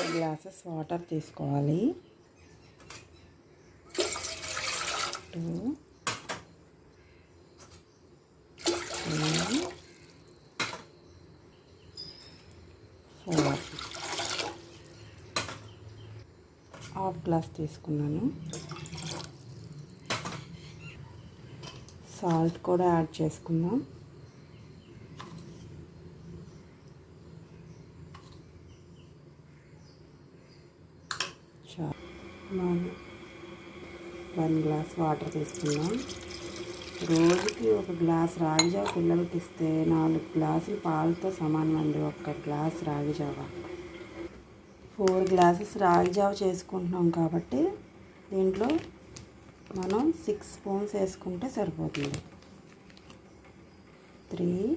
4 glasses water తీసుకోవాలి. 2 3 4 half glass తీసుకున్నాను. Salt కూడా యాడ్ చేసుకుందాం. మనం 1 గ్లాస్ వాటర్ తీసుకుందాం. రోజుకి 1 గ్లాస్ రాగి జావ పిల్లలకి ఇస్తే 4 గ్లాసులు పాలతో సమానం అండి. 1 గ్లాస్ రాగి జావ. 4 గ్లాసెస్ రాగి జావ చేసుకుంటున్నాం కాబట్టి దీంట్లో మనం 6 స్పూన్స్ వేసుకుంటే సరిపోతుంది. 3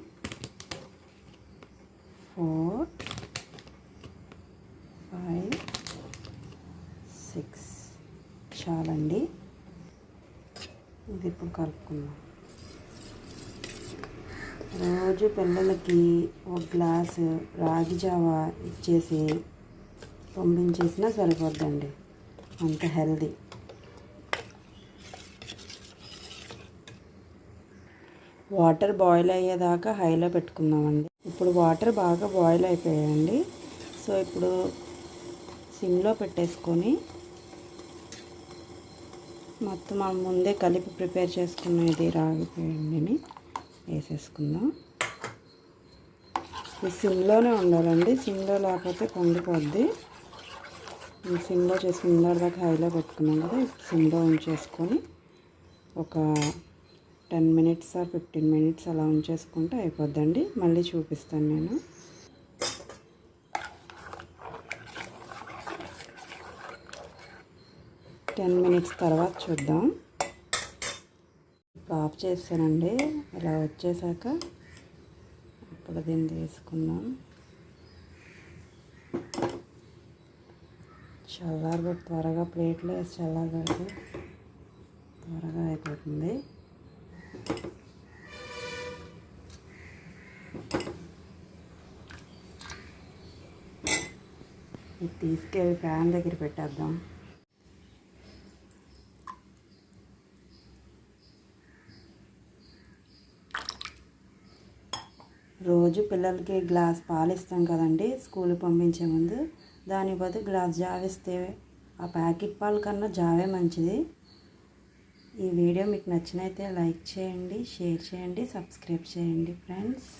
4 5 6 చాలండి. ఇది ఇప్పుడు కలుపుకుందాం. రోజు పిల్లలకి 1 గ్లాసు రాగి జావ ఇచ్చేసి పంపించేసినా సరిపోద్దండి. అంత హెల్దీ. వాటర్ బాయిల్ అయ్యేదాకా హైలో పెట్టుకుందామండి. ఇప్పుడు వాటర్ బాగా బాయిల్ అయిపోయాయండి. సో ఇప్పుడు సిమ్లో పెట్టేసుకొని మొత్తం మనం ముందే కలిపి ప్రిపేర్ చేసుకున్న ఇది రాగి పిండిని వేసేసుకుందాం. ఇది సిమ్లోనే ఉండాలండి. సిమ్లో లేకపోతే పొంగిపోద్ది. సిమ్లో చేసుకున్న దాకా హైలో పెట్టుకున్నాం కదా, సిమ్లో ఉంచేసుకొని ఒక 10 మినిట్స్ ఆర్ 15 మినిట్స్ అలా ఉంచేసుకుంటే అయిపోద్దండి. మళ్ళీ చూపిస్తాను నేను. టెన్ మినిట్స్ తర్వాత చూద్దాం. ఇప్పుడు ఆఫ్ చేస్తానండి. ఇలా వచ్చేసాక ఇప్పుడు దీన్ని తీసుకుందాం. చల్లారబెట్టి త్వరగా ప్లేట్లో వేసి చల్లారబెడితే త్వరగా అయిపోతుంది. ఇది తీసుకెళ్ళి ఫ్యాన్ దగ్గర పెట్టేద్దాం. రోజు పిల్లలకి గ్లాస్ పాలు ఇస్తాం కదండి స్కూల్కి పంపించే ముందు. దాని బదులు గ్లాస్ జావ ఇస్తే ఆ ప్యాకెట్ పాల కన్నా జావే మంచిది. ఈ వీడియో మీకు నచ్చినైతే లైక్ చేయండి, షేర్ చేయండి, సబ్స్క్రైబ్ చేయండి ఫ్రెండ్స్.